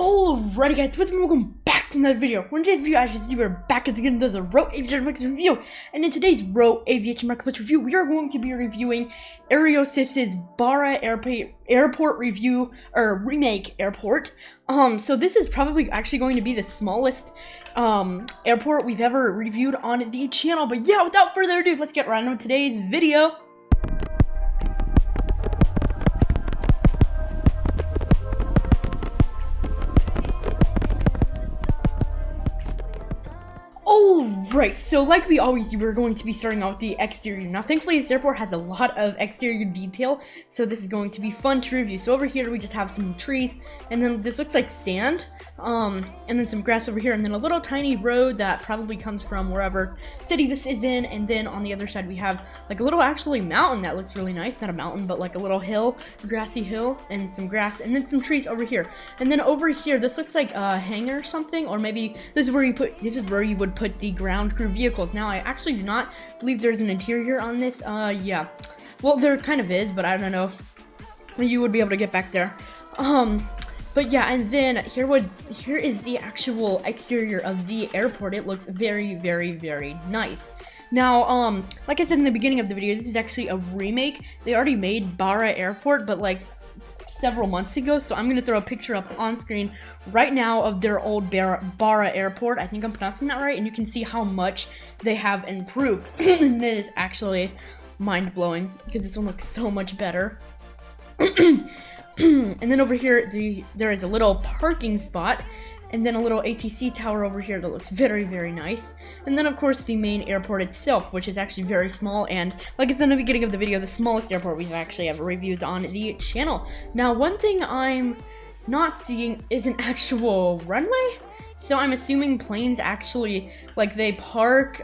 Alrighty guys, welcome back to another video. In today's video, as you see, we're back again with a Row Aviation Marketplace review. And in today's Row Aviation Marketplace review, we are going to be reviewing AeroSys's Barra airport review, or remake airport. So this is probably actually going to be the smallest airport we've ever reviewed on the channel. But yeah, without further ado, let's get right into today's video. Alright, so like we always do, we're going to be starting out with the exterior. Now, thankfully, this airport has a lot of exterior detail, so this is going to be fun to review. So over here, we just have some trees, and then this looks like sand, and then some grass over here, and then a little tiny road that probably comes from wherever city this is in, and then on the other side, we have like a little actually mountain that looks really nice. Not a mountain, but like a little hill, grassy hill, and some grass, and then some trees over here. And then over here, this looks like a hangar or something, or maybe this is where you would put the ground crew vehicles. Now, I actually do not believe there's an interior on this. Yeah, well, there kind of is, but I don't know if you would be able to get back there. But yeah, and then here is the actual exterior of the airport. It looks very, very, very nice. Now, like I said in the beginning of the video, this is actually a remake. They already made Barra Airport, but like several months ago, so I'm gonna throw a picture up on screen right now of their old Barra Airport. I think I'm pronouncing that right, and you can see how much they have improved. And it is actually mind-blowing because this one looks so much better. And then over here, there is a little parking spot, and then a little ATC Tower over here that looks very, very nice. And then, of course, the main airport itself, which is actually very small, and like I said in the beginning of the video, the smallest airport we've actually ever reviewed on the channel. Now, one thing I'm not seeing is an actual runway, so I'm assuming planes actually, like, they park,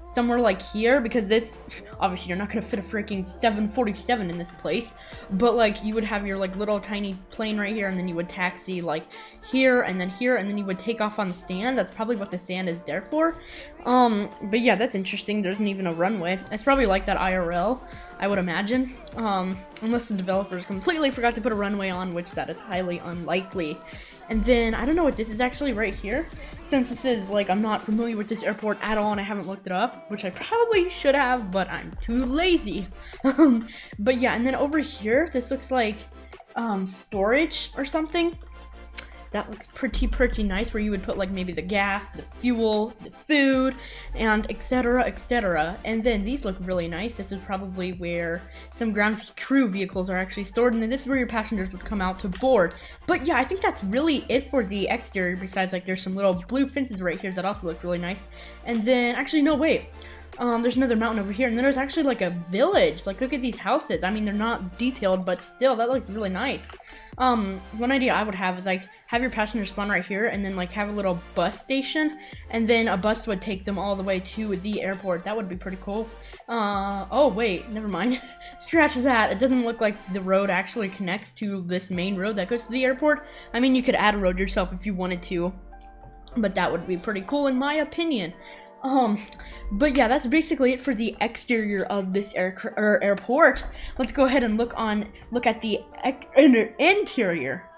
somewhere like here, because this, obviously you're not gonna fit a freaking 747 in this place, but like you would have your like little tiny plane right here, and then you would taxi like here, and then you would take off on the stand. That's probably what the stand is there for. But yeah, that's interesting. There isn't even a runway. It's probably like that IRL, I would imagine, unless the developers completely forgot to put a runway on, which that is highly unlikely. And then, I don't know what this is actually right here. Since this is, like, I'm not familiar with this airport at all and I haven't looked it up, which I probably should have, but I'm too lazy. But yeah, and then over here, this looks like, storage or something. That looks pretty nice, where you would put like maybe the gas, the fuel, the food, and etc, etc. And then these look really nice. This is probably where some ground crew vehicles are actually stored, and then this is where your passengers would come out to board. But yeah, I think that's really it for the exterior, besides like there's some little blue fences right here that also look really nice. And then, actually no, wait. There's another mountain over here, and then there's actually like a village. Like, look at these houses. I mean, they're not detailed, but still, that looks really nice. One idea I would have is like have your passengers spawn right here, and then like have a little bus station, and then a bus would take them all the way to the airport. That would be pretty cool. Oh wait, never mind. Scratch that. It doesn't look like the road actually connects to this main road that goes to the airport. I mean, you could add a road yourself if you wanted to, but that would be pretty cool in my opinion. But yeah, that's basically it for the exterior of this airport. Let's go ahead and look at the interior.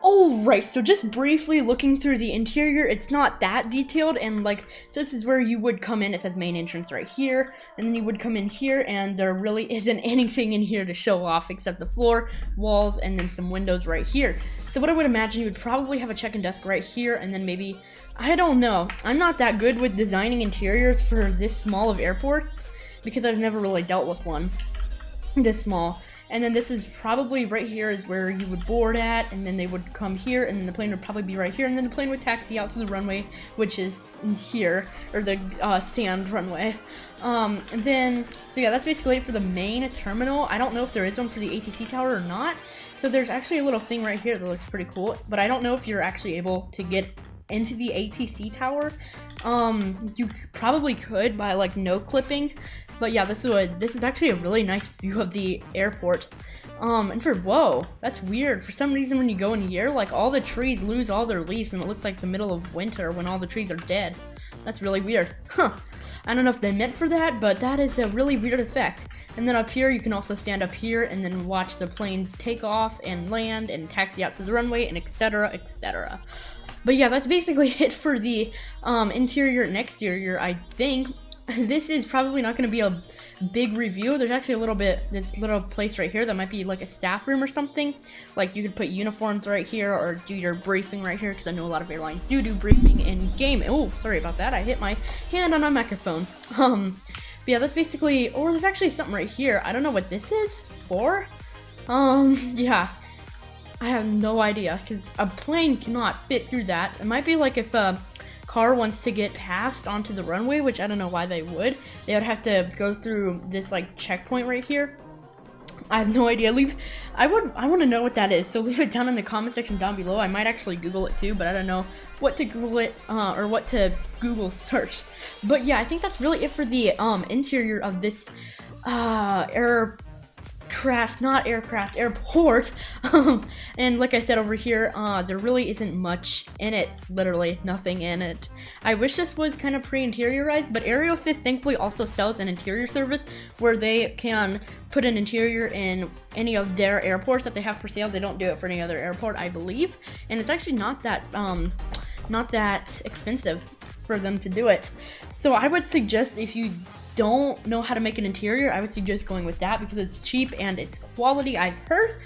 Alright, so just briefly looking through the interior, it's not that detailed, and like, so this is where you would come in. It says main entrance right here, and then you would come in here, and there really isn't anything in here to show off except the floor, walls, and then some windows right here. So what I would imagine, you would probably have a check-in desk right here, and then maybe, I don't know. I'm not that good with designing interiors for this small of airports, because I've never really dealt with one this small. And then this is probably right here is where you would board at, and then they would come here, and then the plane would probably be right here, and then the plane would taxi out to the runway, which is here, or the sand runway. And then, so yeah, that's basically it for the main terminal. I don't know if there is one for the ATC Tower or not. So there's actually a little thing right here that looks pretty cool, but I don't know if you're actually able to get into the ATC Tower. You probably could by like no clipping, but yeah, this is actually a really nice view of the airport. And whoa, that's weird. For some reason, when you go in here, like all the trees lose all their leaves, and it looks like the middle of winter when all the trees are dead. That's really weird. Huh. I don't know if they meant for that, but that is a really weird effect. And then up here, you can also stand up here and then watch the planes take off and land and taxi out to the runway and etc, etc. But yeah, that's basically it for the interior and exterior, I think. This is probably not going to be a big review. There's actually this little place right here that might be like a staff room or something. Like you could put uniforms right here or do your briefing right here, because I know a lot of airlines do briefing in game. Oh, sorry about that. I hit my hand on my microphone. But yeah, that's basically, or there's actually something right here. I don't know what this is for. Yeah. I have no idea, because a plane cannot fit through that. It might be like if a car wants to get past onto the runway, which I don't know why they would. They would have to go through this like checkpoint right here. I have no idea. I want to know what that is, so leave it down in the comment section down below. I might actually Google it too, but I don't know what to Google it or what to Google search. But yeah, I think that's really it for the interior of this airport. And like I said over here, there really isn't much in it, literally nothing in it. I wish this was kind of pre-interiorized, but AeroSys thankfully also sells an interior service where they can put an interior in any of their airports that they have for sale. They don't do it for any other airport, I believe, and it's actually not that expensive for them to do it. So I would suggest, if you don't know how to make an interior, I would suggest going with that because it's cheap and it's quality, I've heard.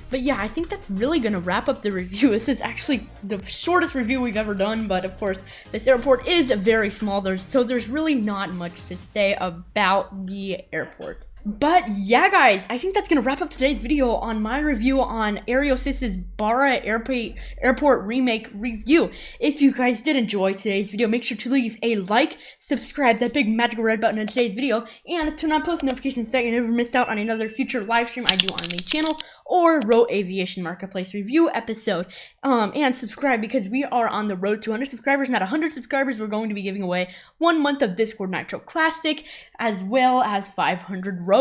But yeah, I think that's really gonna wrap up the review. This is actually the shortest review we've ever done, but of course this airport is very small, so there's really not much to say about the airport. But yeah, guys, I think that's going to wrap up today's video on my review on AeroSys's Barra Airport Remake review. If you guys did enjoy today's video, make sure to leave a like, subscribe, that big magical red button in today's video, and turn on post notifications so you never miss out on another future live stream I do on the channel or Row Aviation Marketplace review episode. And subscribe, because we are on the road to 100 subscribers. Not 100 subscribers, we're going to be giving away 1 month of Discord Nitro Classic, as well as 500 Robux.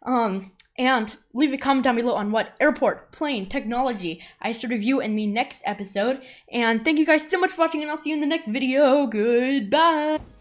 And leave a comment down below on what airport, plane, technology I should review in the next episode. And thank you guys so much for watching, and I'll see you in the next video. Goodbye!